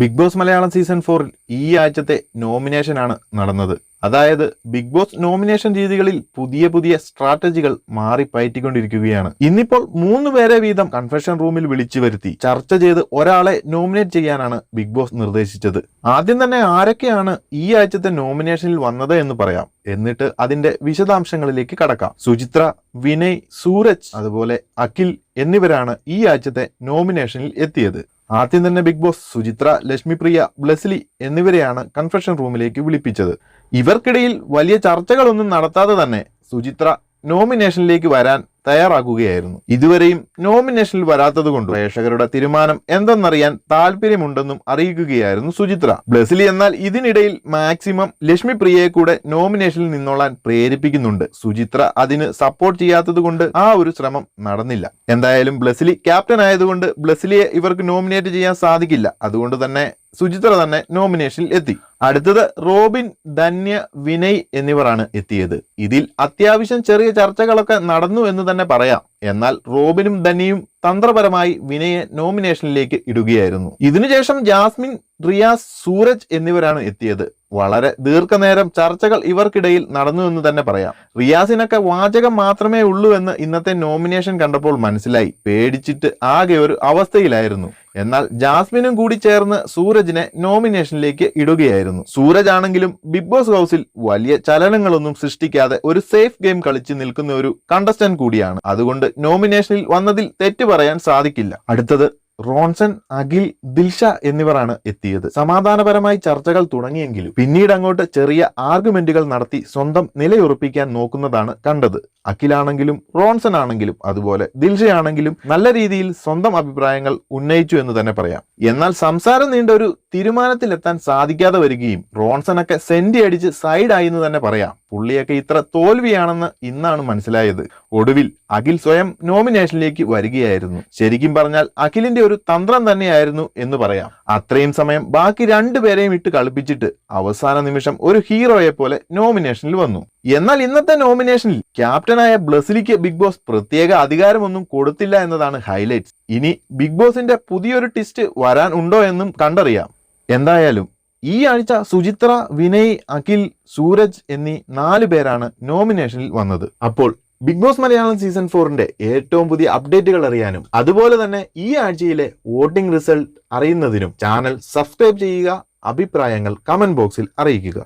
Big boss Malayalam season 4 ഈ ആഴ്ചത്തെ നോമിനേഷനാണ് നടന്നത്. അതായത് ബിഗ് ബോസ് നോമിനേഷൻ രീതികളിൽ പുതിയ പുതിയ സ്ട്രാറ്റജികൾ മാറി പയറ്റിക്കൊണ്ടിരിക്കുകയാണ്. ഇന്നിപ്പോൾ 3 പേരെ വീതം കൺഫെഷൻ റൂമിൽ വിളിച്ചു വരുത്തി ചർച്ച ചെയ്ത് ഒരാളെ നോമിനേറ്റ് ചെയ്യാനാണ് ബിഗ് ബോസ് നിർദ്ദേശിച്ചത്. ആദ്യം തന്നെ ആരൊക്കെയാണ് ഈ ആഴ്ചത്തെ നോമിനേഷനിൽ വന്നത് എന്ന് പറയാം, എന്നിട്ട് അതിന്റെ വിശദാംശങ്ങളിലേക്ക് കടക്കാം. സുചിത്ര, വിനയ്, സൂരജ്, അതുപോലെ അഖിൽ എന്നിവരാണ് ഈ ആഴ്ചത്തെ നോമിനേഷനിൽ എത്തിയത്. ആദ്യം തന്നെ ബിഗ് ബോസ് സുചിത്ര, ലക്ഷ്മിപ്രിയ, ബ്ലെസ്ലി എന്നിവരെയാണ് കൺഫെഷൻ റൂമിലേക്ക് വിളിപ്പിച്ചത്. ഇവർക്കിടയിൽ വലിയ ചർച്ചകളൊന്നും നടത്താതെ തന്നെ സുചിത്ര നോമിനേഷനിലേക്ക് വരാൻ തയ്യാറാക്കുകയായിരുന്നു. ഇതുവരെയും നോമിനേഷനിൽ വരാത്തത് കൊണ്ട് പ്രേക്ഷകരുടെ തീരുമാനം എന്തെന്നറിയാൻ താല്പര്യമുണ്ടെന്നും അറിയിക്കുകയായിരുന്നു സുചിത്ര. ബ്ലെസ്ലി എന്നാൽ ഇതിനിടയിൽ മാക്സിമം ലക്ഷ്മിപ്രിയയെ കൂടെ നോമിനേഷനിൽ നിന്നോളാൻ പ്രേരിപ്പിക്കുന്നുണ്ട്. സുചിത്ര അതിന് സപ്പോർട്ട് ചെയ്യാത്തത് കൊണ്ട് ആ ഒരു ശ്രമം നടന്നില്ല. എന്തായാലും ബ്ലെസ്ലി ക്യാപ്റ്റൻ ആയതുകൊണ്ട് ബ്ലെസ്ലിയെ ഇവർക്ക് നോമിനേറ്റ് ചെയ്യാൻ സാധിക്കില്ല. അതുകൊണ്ട് തന്നെ സുചിത്ര തന്നെ നോമിനേഷനിൽ എത്തി. അടുത്തത് റോബിൻ, ധന്യ, വിനയ് എന്നിവരാണ് എത്തിയത്. ഇതിൽ അത്യാവശ്യം ചെറിയ ചർച്ചകളൊക്കെ നടന്നു എന്ന് തന്നെ പറയാം. എന്നാൽ റോബിനും ധന്യയും തന്ത്രപരമായി വിനയെ നോമിനേഷനിലേക്ക് ഇടുകയായിരുന്നു. ഇതിനുശേഷം ജാസ്മിൻ, റിയാസ്, സൂരജ് എന്നിവരാണ് എത്തിയത്. വളരെ ദീർഘനേരം ചർച്ചകൾ ഇവർക്കിടയിൽ നടന്നു എന്ന് തന്നെ പറയാം. റിയാസിനൊക്കെ വാചകം മാത്രമേ ഉള്ളൂ എന്ന് ഇന്നത്തെ നോമിനേഷൻ കണ്ടപ്പോൾ മനസ്സിലായി. പേടിച്ചിട്ട് ആകെ ഒരു അവസ്ഥയിലായിരുന്നു. എന്നാൽ ജാസ്മിനും കൂടി ചേർന്ന് സൂരജിനെ നോമിനേഷനിലേക്ക് ഇടുകയായിരുന്നു. സൂരജ് ആണെങ്കിലും ബിഗ് ബോസ് ഹൗസിൽ വലിയ ചലനങ്ങളൊന്നും സൃഷ്ടിക്കാതെ ഒരു സേഫ് ഗെയിം കളിച്ച് നിൽക്കുന്ന ഒരു കണ്ടസ്റ്റന്റ് കൂടിയാണ്. അതുകൊണ്ട് നോമിനേഷനിൽ വന്നതിൽ തെറ്റ് പറയാൻ സാധിക്കില്ല. അടുത്തത് റോൺസൺ, അഖിൽ, ദിൽഷ എന്നിവരാണ് എത്തിയത്. സമാധാനപരമായി ചർച്ചകൾ തുടങ്ങിയെങ്കിലും പിന്നീട് അങ്ങോട്ട് ചെറിയ ആർഗ്യുമെന്റുകൾ നടത്തി സ്വന്തം നിലയുറപ്പിക്കാൻ നോക്കുന്നതാണ് കണ്ടത്. അഖിലാണെങ്കിലും റോൺസൺ ആണെങ്കിലും അതുപോലെ ദിൽഷയാണെങ്കിലും നല്ല രീതിയിൽ സ്വന്തം അഭിപ്രായങ്ങൾ ഉന്നയിച്ചു എന്ന് തന്നെ പറയാം. എന്നാൽ സംസാരം നീണ്ട ഒരു തീരുമാനത്തിലെത്താൻ സാധിക്കാതെ വരികയും റോൺസണൊക്കെ സെന്റി അടിച്ച് സൈഡായി എന്ന് തന്നെ പറയാം. പുള്ളിയൊക്കെ ഇത്ര തോൽവിയാണെന്ന് ഇന്നാണ് മനസ്സിലായത്. ഒടുവിൽ അഖിൽ സ്വയം നോമിനേഷനിലേക്ക് വരികയായിരുന്നു. ശരിക്കും പറഞ്ഞാൽ അഖിലിന്റെ ഒരു തന്ത്രം തന്നെയായിരുന്നു എന്ന് പറയാം. അത്രയും സമയം ബാക്കി 2 പേരെയും ഇട്ട് കളിപ്പിച്ചിട്ട് അവസാന നിമിഷം ഒരു ഹീറോയെ പോലെ നോമിനേഷനിൽ വന്നു. എന്നാൽ ഇന്നത്തെ നോമിനേഷനിൽ ക്യാപ്റ്റനായ ബ്ലെസ്ലിക്ക് ബിഗ് ബോസ് പ്രത്യേക അധികാരമൊന്നും കൊടുത്തില്ല എന്നതാണ് ഹൈലൈറ്റ്സ്. ഇനി ബിഗ് ബോസിന്റെ പുതിയൊരു ട്വിസ്റ്റ് വരാൻ ഉണ്ടോ എന്നും കണ്ടറിയാം. എന്തായാലും ഈ ആഴ്ച സുചിത്ര, വിനയ്, അഖിൽ, സൂരജ് എന്നീ 4 പേരാണ് നോമിനേഷനിൽ വന്നത്. അപ്പോൾ ബിഗ് ബോസ് മലയാളം സീസൺ 4ന്റെ ഏറ്റവും പുതിയ അപ്ഡേറ്റുകൾ അറിയാനും അതുപോലെ തന്നെ ഈ ആഴ്ചയിലെ വോട്ടിംഗ് റിസൾട്ട് അറിയുന്നതിനും ചാനൽ സബ്സ്ക്രൈബ് ചെയ്യുക. അഭിപ്രായങ്ങൾ കമന്റ് ബോക്സിൽ അറിയിക്കുക.